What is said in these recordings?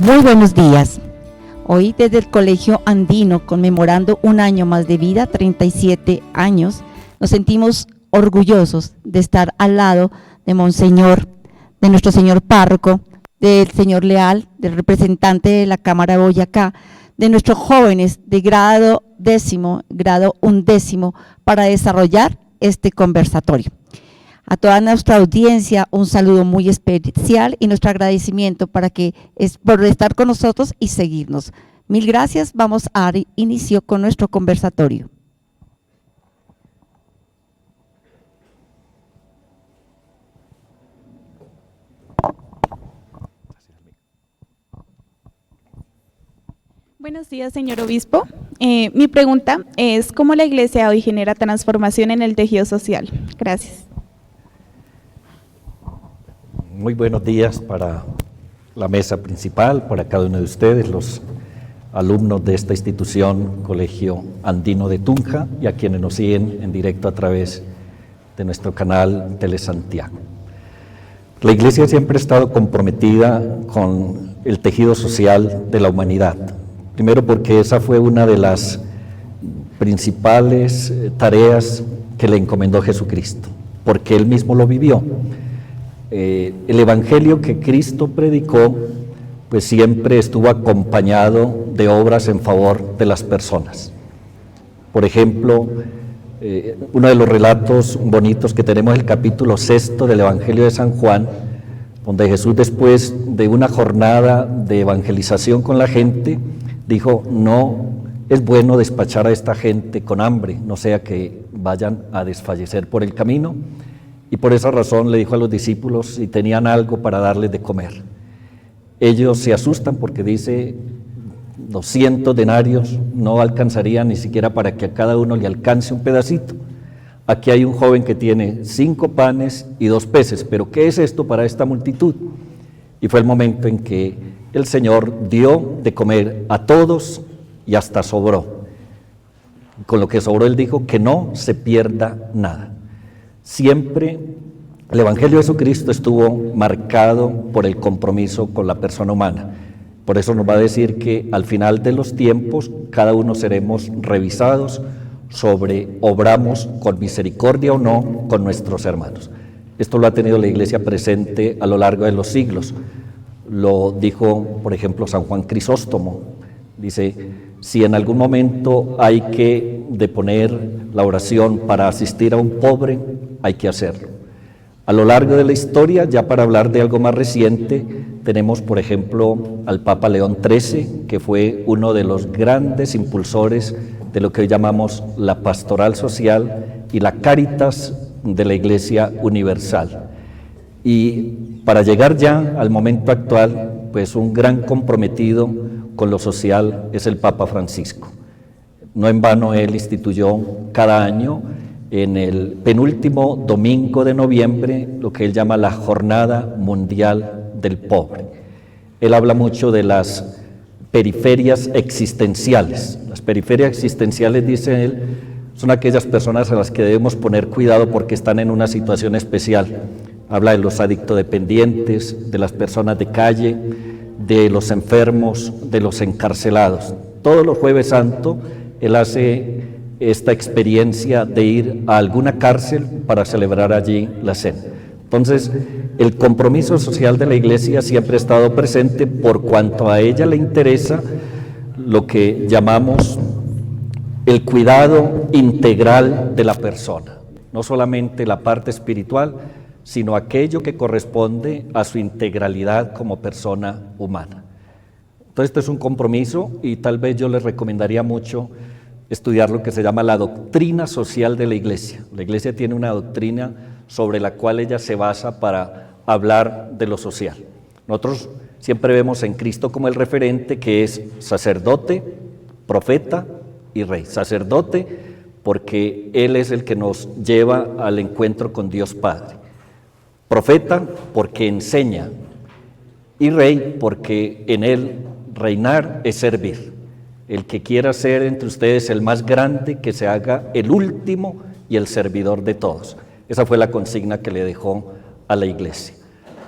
Muy buenos días. Hoy desde el Colegio Andino, conmemorando un año más de vida, 37 años, nos sentimos orgullosos de estar al lado de Monseñor, de nuestro señor párroco, del señor Leal, del representante de la Cámara de Boyacá, de nuestros jóvenes de grado 10º, grado 11º, para desarrollar este conversatorio. A toda nuestra audiencia, un saludo muy especial y nuestro agradecimiento por estar con nosotros y seguirnos. Mil gracias. Vamos a dar inicio con nuestro conversatorio. Buenos días, señor obispo. Mi pregunta es, ¿cómo la Iglesia hoy genera transformación en el tejido social? Gracias. Muy buenos días para la mesa principal, para cada uno de ustedes, los alumnos de esta institución, Colegio Andino de Tunja, y a quienes nos siguen en directo a través de nuestro canal Telesantiago. La Iglesia siempre ha estado comprometida con el tejido social de la humanidad. Primero porque esa fue una de las principales tareas que le encomendó Jesucristo, porque Él mismo lo vivió. El evangelio que Cristo predicó, pues siempre estuvo acompañado de obras en favor de las personas. Por ejemplo, uno de los relatos bonitos que tenemos es el capítulo 6 del Evangelio de San Juan, donde Jesús, después de una jornada de evangelización con la gente, dijo: no es bueno despachar a esta gente con hambre, no sea que vayan a desfallecer por el camino. Y por esa razón le dijo a los discípulos si tenían algo para darles de comer. Ellos se asustan porque dice 200 denarios no alcanzarían ni siquiera para que a cada uno le alcance un pedacito. Aquí hay un joven que tiene 5 panes y 2 peces, pero ¿qué es esto para esta multitud? Y fue el momento en que el Señor dio de comer a todos y hasta sobró. Con lo que sobró Él dijo que no se pierda nada. Siempre el Evangelio de Jesucristo estuvo marcado por el compromiso con la persona humana. Por eso nos va a decir que al final de los tiempos cada uno seremos revisados sobre obramos con misericordia o no con nuestros hermanos. Esto lo ha tenido la Iglesia presente a lo largo de los siglos. Lo dijo, por ejemplo, San Juan Crisóstomo. Dice: si en algún momento hay que deponer la oración para asistir a un pobre, hay que hacerlo. A lo largo de la historia, ya para hablar de algo más reciente, tenemos, por ejemplo, al Papa León XIII, que fue uno de los grandes impulsores de lo que hoy llamamos la pastoral social y la Cáritas de la Iglesia Universal. Y para llegar ya al momento actual, pues un gran comprometido con lo social es el Papa Francisco. No en vano él instituyó cada año, en el penúltimo domingo de noviembre, lo que él llama la Jornada Mundial del Pobre. Él habla mucho de las periferias existenciales. Las periferias existenciales, dice él, son aquellas personas a las que debemos poner cuidado porque están en una situación especial. Habla de los adictodependientes, de las personas de calle, de los enfermos, de los encarcelados. Todos los Jueves Santo él hace esta experiencia de ir a alguna cárcel para celebrar allí la cena. Entonces, el compromiso social de la Iglesia siempre ha estado presente por cuanto a ella le interesa lo que llamamos el cuidado integral de la persona, no solamente la parte espiritual, sino aquello que corresponde a su integralidad como persona humana. Entonces, este es un compromiso y tal vez yo les recomendaría mucho estudiar lo que se llama la doctrina social de la Iglesia. La Iglesia tiene una doctrina sobre la cual ella se basa para hablar de lo social. Nosotros siempre vemos en Cristo como el referente, que es sacerdote, profeta y rey. Sacerdote porque Él es el que nos lleva al encuentro con Dios Padre. Profeta porque enseña, y rey porque en Él reinar es servir. El que quiera ser entre ustedes el más grande, que se haga el último y el servidor de todos. Esa fue la consigna que le dejó a la Iglesia,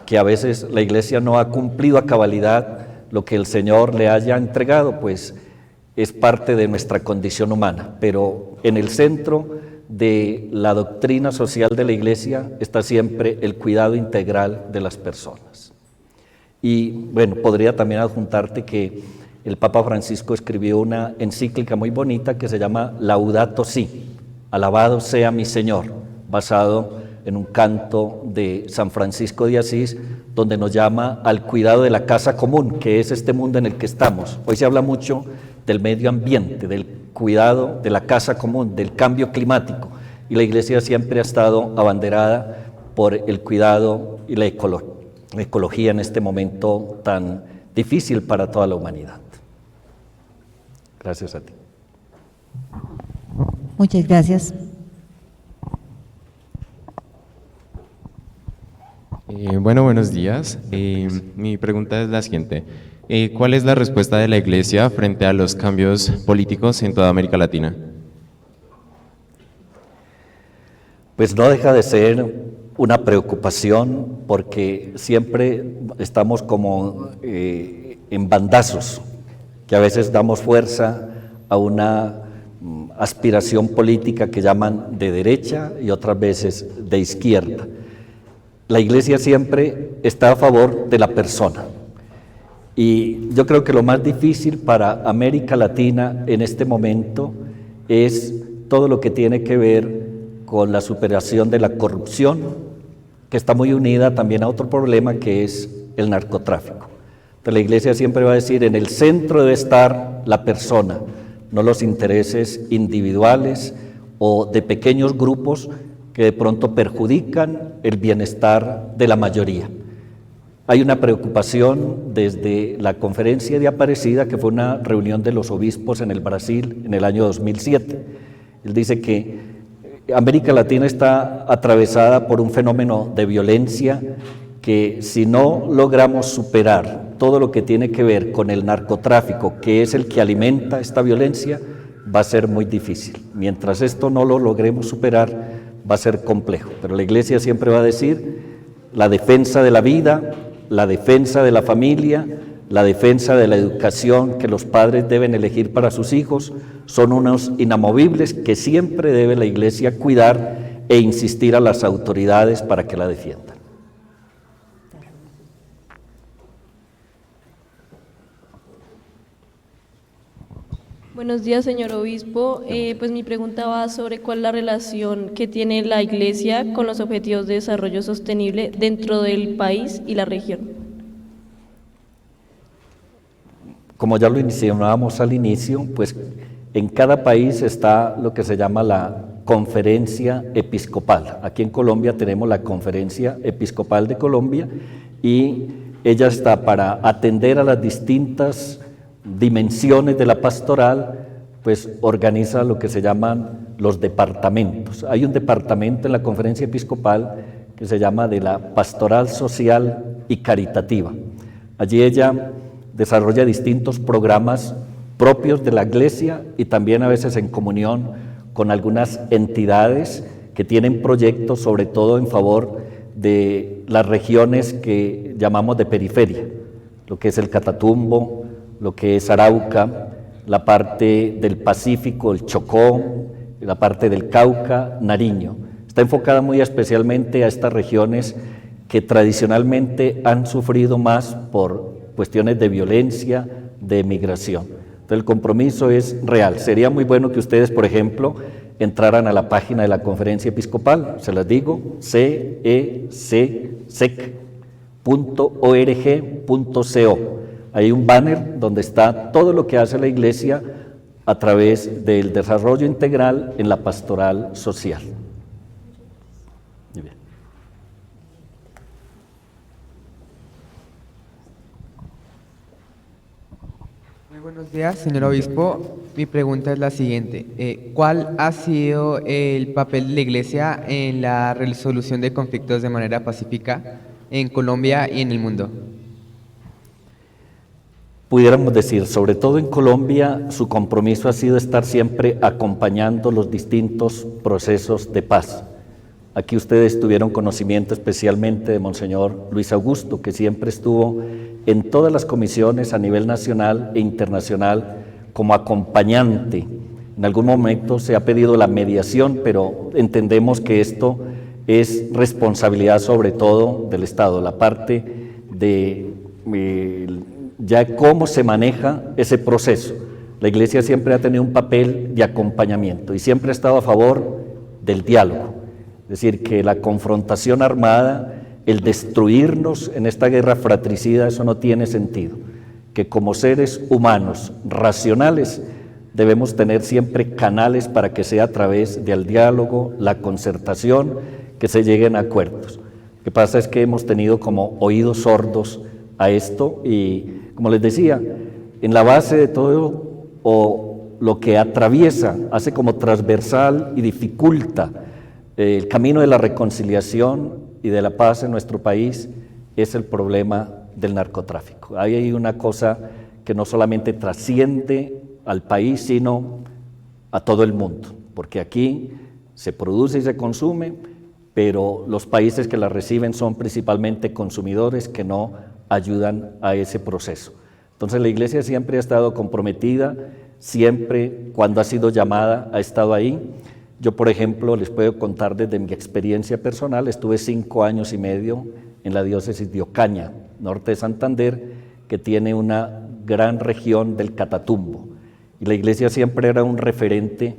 que a veces la Iglesia no ha cumplido a cabalidad lo que el Señor le haya entregado, pues es parte de nuestra condición humana, pero en el centro de la doctrina social de la Iglesia está siempre el cuidado integral de las personas. Y bueno, podría también adjuntarte que el Papa Francisco escribió una encíclica muy bonita que se llama Laudato Si, alabado sea mi Señor, basado en un canto de San Francisco de Asís, donde nos llama al cuidado de la casa común, que es este mundo en el que estamos. Hoy se habla mucho del medio ambiente, del cuidado de la casa común, del cambio climático, y la Iglesia siempre ha estado abanderada por el cuidado y la ecología en este momento tan difícil para toda la humanidad. Gracias a ti. Muchas gracias. Bueno, buenos días. Mi pregunta es la siguiente. ¿Cuál es la respuesta de la Iglesia frente a los cambios políticos en toda América Latina? Pues no deja de ser una preocupación porque siempre estamos como en bandazos, que a veces damos fuerza a una aspiración política que llaman de derecha y otras veces de izquierda. La Iglesia siempre está a favor de la persona. Y yo creo que lo más difícil para América Latina en este momento es todo lo que tiene que ver con la superación de la corrupción, que está muy unida también a otro problema que es el narcotráfico. Entonces la Iglesia siempre va a decir, en el centro debe estar la persona, no los intereses individuales o de pequeños grupos que de pronto perjudican el bienestar de la mayoría. Hay una preocupación desde la conferencia de Aparecida, que fue una reunión de los obispos en el Brasil en el año 2007. Él dice que América Latina está atravesada por un fenómeno de violencia que si no logramos superar todo lo que tiene que ver con el narcotráfico, que es el que alimenta esta violencia, va a ser muy difícil. Mientras esto no lo logremos superar, va a ser complejo. Pero la Iglesia siempre va a decir la defensa de la vida, la defensa de la familia, la defensa de la educación que los padres deben elegir para sus hijos, son unos inamovibles que siempre debe la Iglesia cuidar e insistir a las autoridades para que la defiendan. Buenos días, señor obispo. Pues mi pregunta va sobre cuál es la relación que tiene la Iglesia con los objetivos de desarrollo sostenible dentro del país y la región. Como ya lo mencionábamos al inicio, pues en cada país está lo que se llama la conferencia episcopal. Aquí en Colombia tenemos la Conferencia Episcopal de Colombia y ella está para atender a las distintas dimensiones de la pastoral, pues organiza lo que se llaman los departamentos. Hay un departamento en la Conferencia Episcopal que se llama de la Pastoral Social y Caritativa. Allí ella desarrolla distintos programas propios de la Iglesia y también a veces en comunión con algunas entidades que tienen proyectos sobre todo en favor de las regiones que llamamos de periferia, lo que es el Catatumbo, lo que es Arauca, la parte del Pacífico, el Chocó, la parte del Cauca, Nariño. Está enfocada muy especialmente a estas regiones que tradicionalmente han sufrido más por cuestiones de violencia, de migración. Entonces el compromiso es real. Sería muy bueno que ustedes, por ejemplo, entraran a la página de la Conferencia Episcopal, se las digo, cecsec.org.co. Hay un banner donde está todo lo que hace la Iglesia a través del desarrollo integral en la pastoral social. Muy bien. Muy buenos días, señor obispo. Mi pregunta es la siguiente. ¿Cuál ha sido el papel de la Iglesia en la resolución de conflictos de manera pacífica en Colombia y en el mundo? Pudiéramos decir, sobre todo en Colombia, su compromiso ha sido estar siempre acompañando los distintos procesos de paz. Aquí ustedes tuvieron conocimiento especialmente de Monseñor Luis Augusto, que siempre estuvo en todas las comisiones a nivel nacional e internacional como acompañante. En algún momento se ha pedido la mediación, pero entendemos que esto es responsabilidad sobre todo del Estado, la parte de ya cómo se maneja ese proceso. La Iglesia siempre ha tenido un papel de acompañamiento y siempre ha estado a favor del diálogo, es decir, que la confrontación armada, el destruirnos en esta guerra fratricida, eso no tiene sentido, que como seres humanos racionales debemos tener siempre canales para que sea a través del diálogo, la concertación, que se lleguen a acuerdos. Lo que pasa es que hemos tenido como oídos sordos a esto y, como les decía, en la base de todo o lo que atraviesa, hace como transversal y dificulta el camino de la reconciliación y de la paz en nuestro país es el problema del narcotráfico. Ahí hay una cosa que no solamente trasciende al país, sino a todo el mundo, porque aquí se produce y se consume, pero los países que la reciben son principalmente consumidores que no ayudan a ese proceso. Entonces la Iglesia siempre ha estado comprometida, siempre cuando ha sido llamada ha estado ahí. Yo, por ejemplo, les puedo contar desde mi experiencia personal, estuve 5 años y medio en la diócesis de Ocaña, norte de Santander, que tiene una gran región del Catatumbo. Y la Iglesia siempre era un referente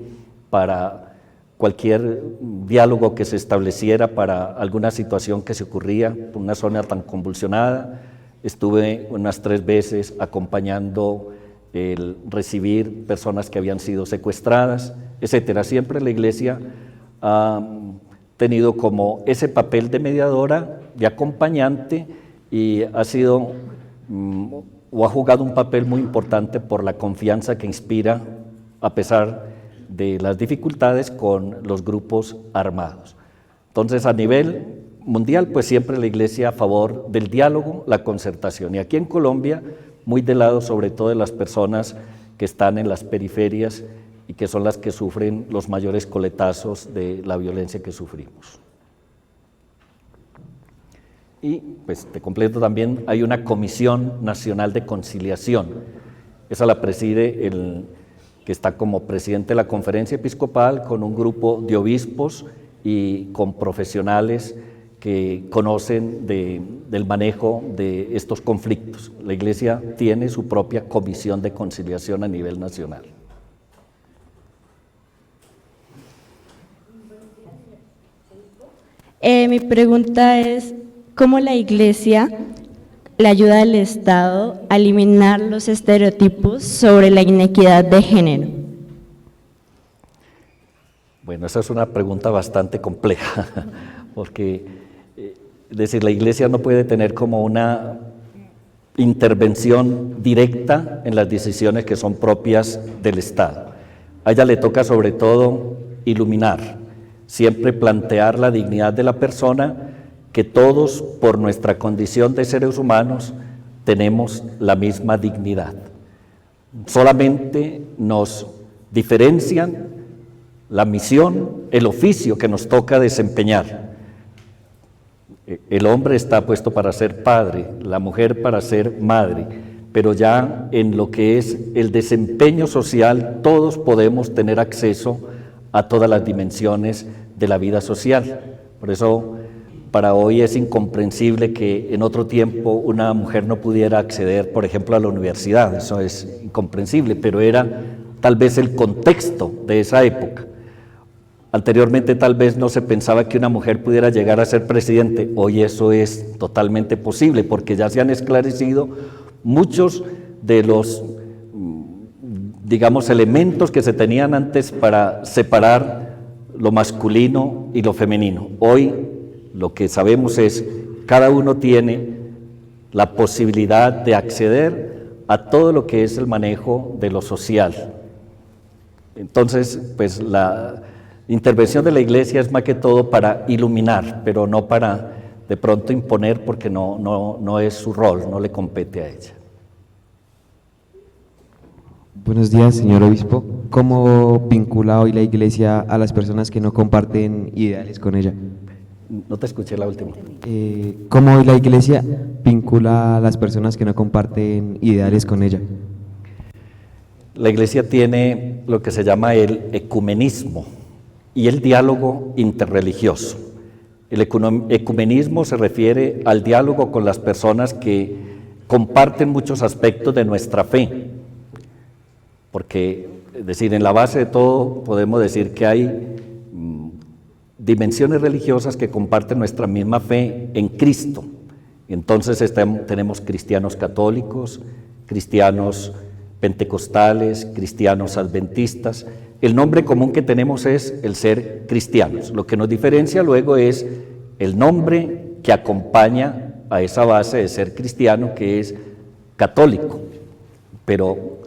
para cualquier diálogo que se estableciera para alguna situación que se ocurría, una zona tan convulsionada. Estuve unas 3 veces acompañando el recibir personas que habían sido secuestradas, etcétera. Siempre la Iglesia ha tenido como ese papel de mediadora, de acompañante, y ha sido o ha jugado un papel muy importante por la confianza que inspira a pesar de las dificultades con los grupos armados. Entonces, a nivel mundial, pues siempre la Iglesia a favor del diálogo, la concertación. Y aquí en Colombia, muy del lado sobre todo de las personas que están en las periferias y que son las que sufren los mayores coletazos de la violencia que sufrimos. Y pues te completo también, hay una Comisión Nacional de Conciliación. Esa la preside el que está como presidente de la Conferencia Episcopal, con un grupo de obispos y con profesionales que conocen del manejo de estos conflictos. La Iglesia tiene su propia comisión de conciliación a nivel nacional. Mi pregunta es, ¿cómo la Iglesia le ayuda al Estado a eliminar los estereotipos sobre la inequidad de género? Bueno, esa es una pregunta bastante compleja, porque es decir, la Iglesia no puede tener como una intervención directa en las decisiones que son propias del Estado. A ella le toca sobre todo iluminar, siempre plantear la dignidad de la persona, que todos por nuestra condición de seres humanos tenemos la misma dignidad. Solamente nos diferencian la misión, el oficio que nos toca desempeñar. El hombre está puesto para ser padre, la mujer para ser madre, pero ya en lo que es el desempeño social, todos podemos tener acceso a todas las dimensiones de la vida social. Por eso, para hoy es incomprensible que en otro tiempo una mujer no pudiera acceder, por ejemplo, a la universidad. Eso es incomprensible, pero era tal vez el contexto de esa época. Anteriormente tal vez no se pensaba que una mujer pudiera llegar a ser presidente. Hoy eso es totalmente posible, porque ya se han esclarecido muchos de los, digamos, elementos que se tenían antes para separar lo masculino y lo femenino. Hoy lo que sabemos es cada uno tiene la posibilidad de acceder a todo lo que es el manejo de lo social. Entonces, pues la intervención de la Iglesia es más que todo para iluminar, pero no para de pronto imponer, porque no es su rol, no le compete a ella. Buenos días, señor obispo. ¿Cómo vincula hoy la Iglesia a las personas que no comparten ideales con ella? No te escuché la última. ¿Cómo la iglesia vincula a las personas que no comparten ideales con ella? La iglesia tiene lo que se llama el ecumenismo y el diálogo interreligioso. El ecumenismo se refiere al diálogo con las personas que comparten muchos aspectos de nuestra fe, porque, es decir, en la base de todo podemos decir que hay dimensiones religiosas que comparten nuestra misma fe en Cristo. Entonces tenemos cristianos católicos, cristianos pentecostales, cristianos adventistas. El nombre común que tenemos es el ser cristianos. Lo que nos diferencia luego es el nombre que acompaña a esa base de ser cristiano, que es católico. Pero,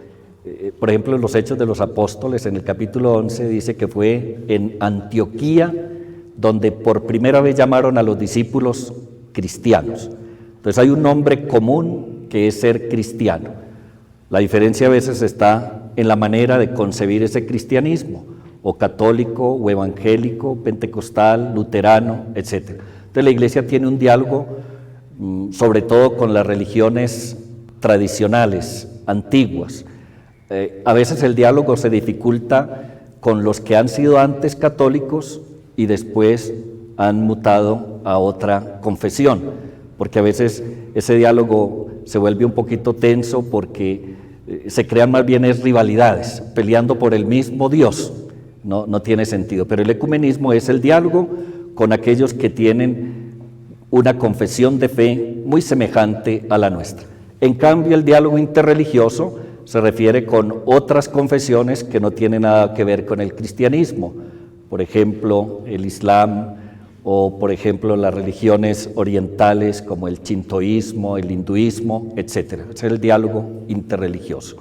por ejemplo, en los Hechos de los Apóstoles, en el capítulo 11, dice que fue en Antioquía donde por primera vez llamaron a los discípulos cristianos. Entonces hay un nombre común que es ser cristiano. La diferencia a veces está en la manera de concebir ese cristianismo, o católico, o evangélico, pentecostal, luterano, etc. Entonces la iglesia tiene un diálogo sobre todo con las religiones tradicionales, antiguas. A veces el diálogo se dificulta con los que han sido antes católicos y después han mutado a otra confesión, porque a veces ese diálogo se vuelve un poquito tenso porque se crean más bien rivalidades, peleando por el mismo Dios. No tiene sentido, pero el ecumenismo es el diálogo con aquellos que tienen una confesión de fe muy semejante a la nuestra. En cambio, el diálogo interreligioso se refiere con otras confesiones que no tienen nada que ver con el cristianismo, por ejemplo, el Islam, o por ejemplo las religiones orientales como el shintoísmo, el hinduismo, etc. Es el diálogo interreligioso.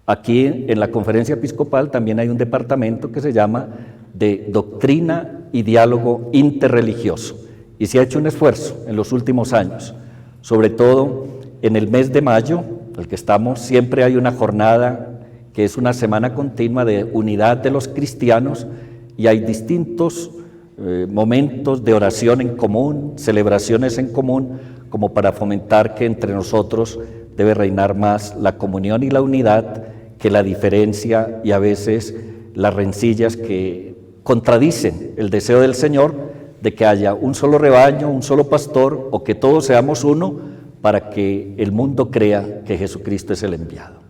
Aquí en la Conferencia Episcopal también hay un departamento que se llama de Doctrina y Diálogo Interreligioso, y se ha hecho un esfuerzo en los últimos años, sobre todo en el mes de mayo, el que estamos, siempre hay una jornada que es una semana continua de unidad de los cristianos, y hay distintos momentos de oración en común, celebraciones en común, como para fomentar que entre nosotros debe reinar más la comunión y la unidad que la diferencia y a veces las rencillas que contradicen el deseo del Señor de que haya un solo rebaño, un solo pastor, o que todos seamos uno para que el mundo crea que Jesucristo es el enviado.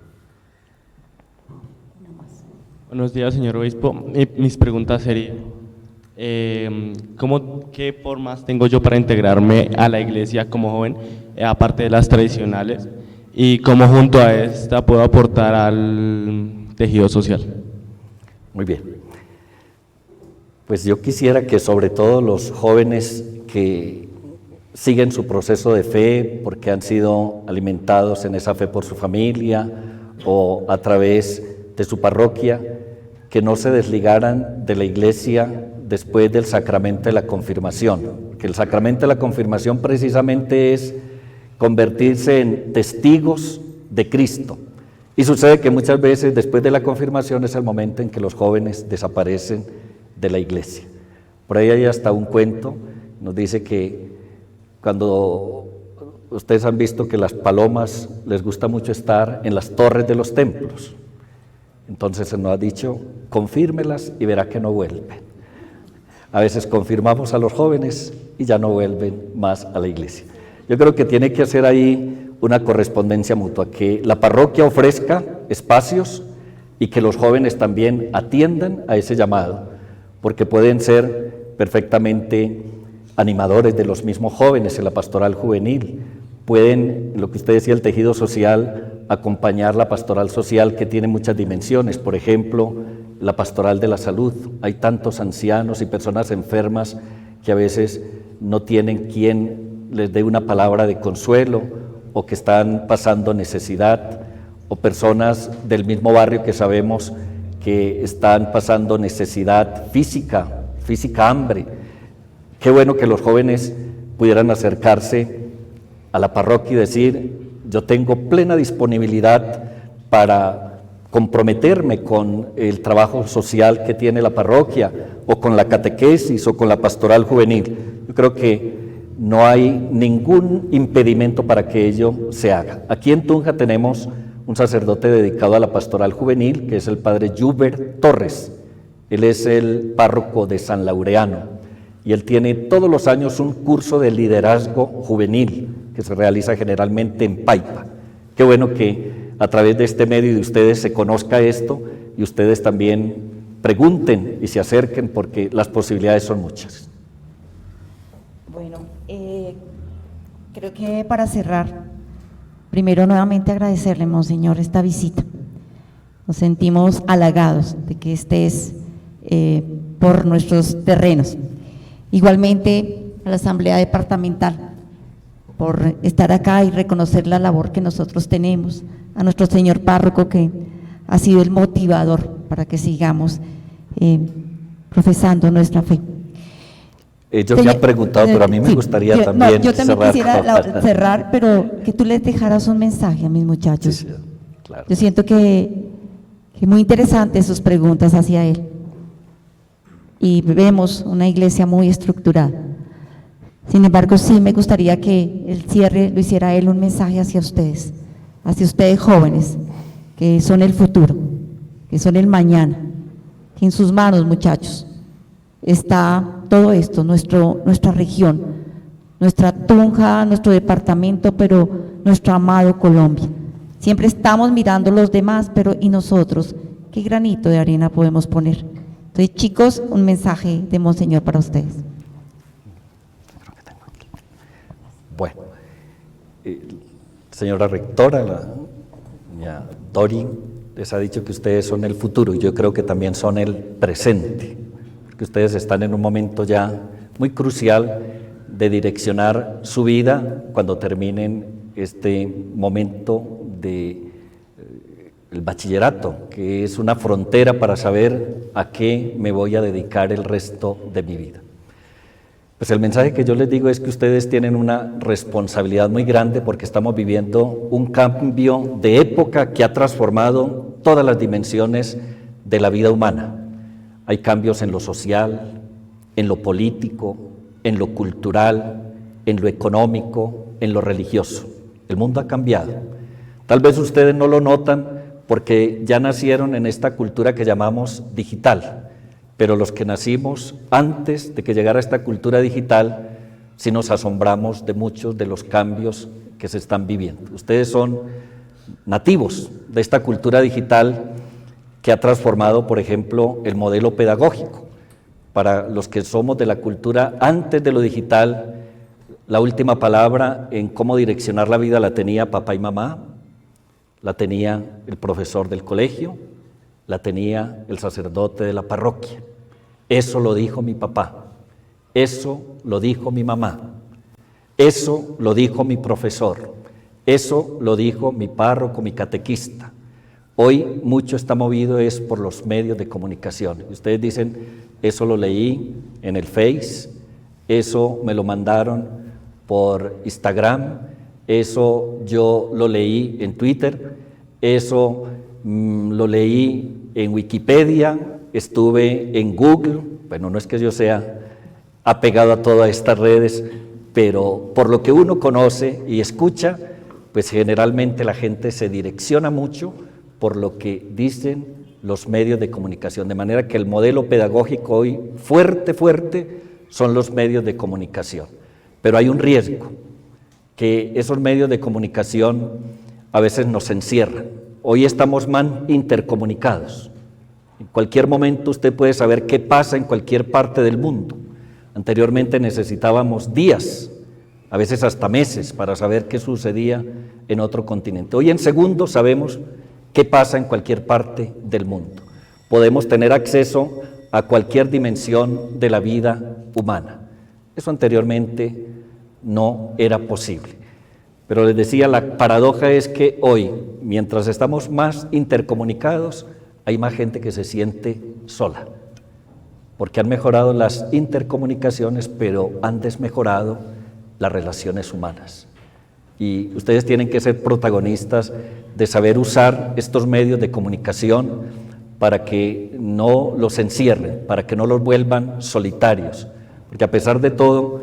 Buenos días, señor obispo. Mis preguntas serían, ¿qué formas tengo yo para integrarme a la iglesia como joven, aparte de las tradicionales? ¿Y cómo junto a esta puedo aportar al tejido social? Muy bien. Pues yo quisiera que sobre todo los jóvenes que siguen su proceso de fe porque han sido alimentados en esa fe por su familia o a través de su parroquia, que no se desligaran de la iglesia después del sacramento de la confirmación, que el sacramento de la confirmación precisamente es convertirse en testigos de Cristo. Y sucede que muchas veces después de la confirmación es el momento en que los jóvenes desaparecen de la iglesia. Por ahí hay hasta un cuento, nos dice que cuando ustedes han visto que las palomas les gusta mucho estar en las torres de los templos, entonces se nos ha dicho, confírmelas y verá que no vuelven. A veces confirmamos a los jóvenes y ya no vuelven más a la iglesia. Yo creo que tiene que hacer ahí una correspondencia mutua, que la parroquia ofrezca espacios y que los jóvenes también atiendan a ese llamado, porque pueden ser perfectamente animadores de los mismos jóvenes en la pastoral juvenil, pueden, lo que usted decía, el tejido social, acompañar la pastoral social que tiene muchas dimensiones, por ejemplo, la pastoral de la salud. Hay tantos ancianos y personas enfermas que a veces no tienen quien les dé una palabra de consuelo o que están pasando necesidad, o personas del mismo barrio que sabemos que están pasando necesidad física, hambre. Qué bueno que los jóvenes pudieran acercarse a la parroquia y decir, yo tengo plena disponibilidad para comprometerme con el trabajo social que tiene la parroquia, o con la catequesis, o con la pastoral juvenil. Yo creo que no hay ningún impedimento para que ello se haga. Aquí en Tunja tenemos un sacerdote dedicado a la pastoral juvenil, que es el padre Hubert Torres. Él es el párroco de San Laureano y él tiene todos los años un curso de liderazgo juvenil que se realiza generalmente en Paipa. Qué bueno que a través de este medio de ustedes se conozca esto y ustedes también pregunten y se acerquen, porque las posibilidades son muchas. Bueno, creo que para cerrar, primero nuevamente agradecerle, Monseñor, esta visita. Nos sentimos halagados de que estés por nuestros terrenos. Igualmente a la Asamblea Departamental, por estar acá y reconocer la labor que nosotros tenemos, a nuestro señor párroco, que ha sido el motivador para que sigamos profesando nuestra fe. Ellos ya han preguntado, pero a mí me gustaría también yo también cerrar. quisiera cerrar, pero que tú les dejaras un mensaje a mis muchachos. Sí, claro. Yo siento que muy interesantes sus preguntas hacia él. Y vemos una iglesia muy estructurada. Sin embargo, sí me gustaría que el cierre lo hiciera él un mensaje hacia ustedes jóvenes, que son el futuro, que son el mañana, que en sus manos, muchachos, está todo esto, nuestra región, nuestra Tunja, nuestro departamento, pero nuestro amado Colombia. Siempre estamos mirando los demás, pero ¿y nosotros? ¿Qué granito de arena podemos poner? Entonces, chicos, un mensaje de Monseñor para ustedes. Bueno, señora rectora, la doña Dori les ha dicho que ustedes son el futuro, y yo creo que también son el presente, porque ustedes están en un momento ya muy crucial de direccionar su vida cuando terminen este momento de el bachillerato, que es una frontera para saber a qué me voy a dedicar el resto de mi vida. Pues el mensaje que yo les digo es que ustedes tienen una responsabilidad muy grande, porque estamos viviendo un cambio de época que ha transformado todas las dimensiones de la vida humana. Hay cambios en lo social, en lo político, en lo cultural, en lo económico, en lo religioso. El mundo ha cambiado. Tal vez ustedes no lo notan porque ya nacieron en esta cultura que llamamos digital, pero los que nacimos antes de que llegara esta cultura digital, sí nos asombramos de muchos de los cambios que se están viviendo. Ustedes son nativos de esta cultura digital que ha transformado, por ejemplo, el modelo pedagógico. Para los que somos de la cultura antes de lo digital, la última palabra en cómo direccionar la vida la tenía papá y mamá, la tenía el profesor del colegio, la tenía el sacerdote de la parroquia. Eso lo dijo mi papá, eso lo dijo mi mamá, eso lo dijo mi profesor, eso lo dijo mi párroco, mi catequista. Hoy mucho está movido es por los medios de comunicación. Ustedes dicen, eso lo leí en el Face, eso me lo mandaron por Instagram, eso yo lo leí en Twitter, eso lo leí en Wikipedia, estuve en Google. Bueno, no es que yo sea apegado a todas estas redes, pero por lo que uno conoce y escucha, pues generalmente la gente se direcciona mucho por lo que dicen los medios de comunicación, de manera que el modelo pedagógico hoy fuerte son los medios de comunicación. Pero hay un riesgo, que esos medios de comunicación a veces nos encierran. Hoy estamos más intercomunicados. En cualquier momento usted puede saber qué pasa en cualquier parte del mundo. Anteriormente necesitábamos días, a veces hasta meses, para saber qué sucedía en otro continente. Hoy en segundos sabemos qué pasa en cualquier parte del mundo. Podemos tener acceso a cualquier dimensión de la vida humana. Eso anteriormente no era posible. Pero les decía, la paradoja es que hoy, mientras estamos más intercomunicados, hay más gente que se siente sola, porque han mejorado las intercomunicaciones, pero han desmejorado las relaciones humanas. y ustedes tienen que ser protagonistas de saber usar estos medios de comunicación para que no los encierren, para que no los vuelvan solitarios, porque a pesar de todo,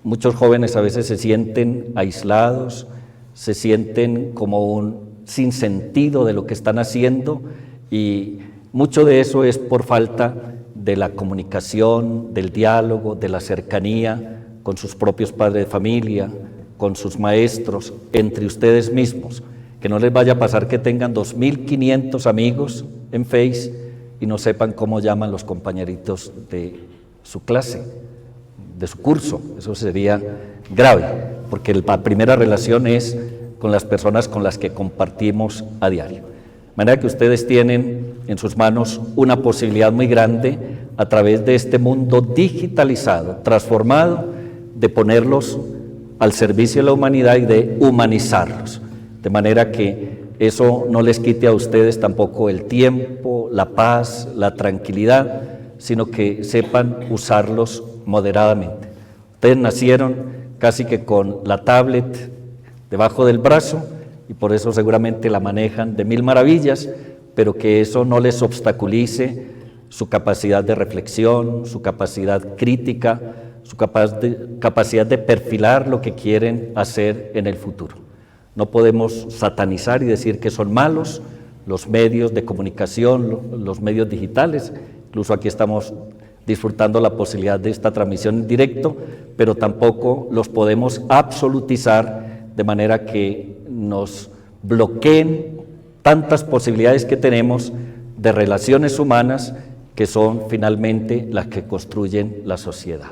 muchos jóvenes a veces se sienten aislados, se sienten como un sinsentido de lo que están haciendo, y mucho de eso es por falta de la comunicación, del diálogo, de la cercanía con sus propios padres de familia, con sus maestros, entre ustedes mismos. Que no les vaya a pasar que tengan 2.500 amigos en Face y no sepan cómo llaman los compañeritos de su clase, de su curso. Eso sería grave, porque la primera relación es con las personas con las que compartimos a diario. De manera que ustedes tienen en sus manos una posibilidad muy grande a través de este mundo digitalizado, transformado, de ponerlos al servicio de la humanidad y de humanizarlos. De manera que eso no les quite a ustedes tampoco el tiempo, la paz, la tranquilidad, sino que sepan usarlos moderadamente. Ustedes nacieron casi que con la tablet debajo del brazo y por eso seguramente la manejan de mil maravillas, pero que eso no les obstaculice su capacidad de reflexión, su capacidad crítica, su capacidad de perfilar lo que quieren hacer en el futuro. No podemos satanizar y decir que son malos los medios de comunicación, los medios digitales. Incluso aquí estamos disfrutando la posibilidad de esta transmisión en directo, pero tampoco los podemos absolutizar de manera que nos bloqueen tantas posibilidades que tenemos de relaciones humanas que son finalmente las que construyen la sociedad.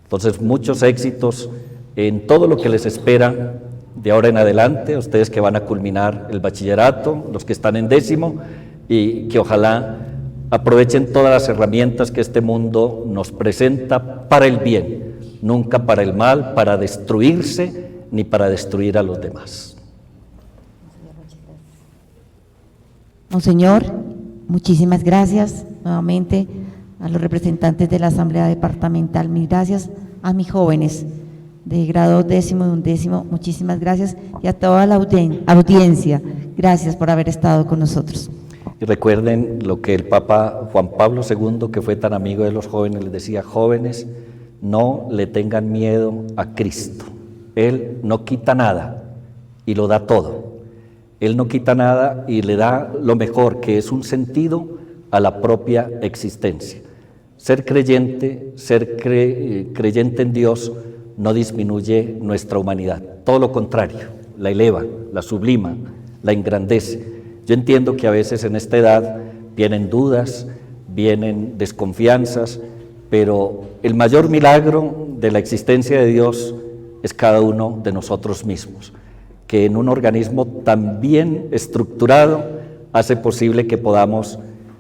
Entonces, muchos éxitos en todo lo que les espera de ahora en adelante, ustedes que van a culminar el bachillerato, los que están en 10º, y que ojalá aprovechen todas las herramientas que este mundo nos presenta para el bien, nunca para el mal, para destruirse ni para destruir a los demás. Monseñor, muchísimas gracias nuevamente a los representantes de la Asamblea Departamental, mil gracias a mis jóvenes de grado 10º y 11º, muchísimas gracias, y a toda la audiencia, gracias por haber estado con nosotros. Y recuerden lo que el Papa Juan Pablo II, que fue tan amigo de los jóvenes, les decía: jóvenes, no le tengan miedo a Cristo, Él no quita nada y lo da todo, Él no quita nada y le da lo mejor, que es un sentido a la propia existencia. Ser creyente, creyente en Dios no disminuye nuestra humanidad, todo lo contrario, la eleva, la sublima, la engrandece. Yo entiendo que a veces en esta edad vienen dudas, vienen desconfianzas, pero el mayor milagro de la existencia de Dios es cada uno de nosotros mismos, que en un organismo tan bien estructurado hace posible que podamos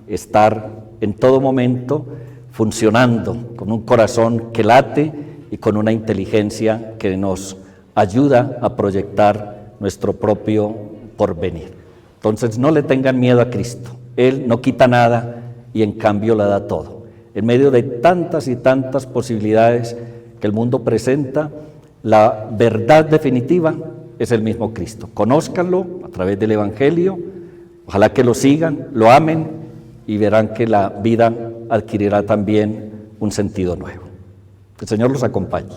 estar en todo momento funcionando con un corazón que late y con una inteligencia que nos ayuda a proyectar nuestro propio porvenir. Entonces no le tengan miedo a Cristo, Él no quita nada y en cambio la da todo. En medio de tantas y tantas posibilidades que el mundo presenta, la verdad definitiva es el mismo Cristo. Conózcanlo a través del Evangelio, ojalá que lo sigan, lo amen y verán que la vida adquirirá también un sentido nuevo. Que el Señor los acompañe.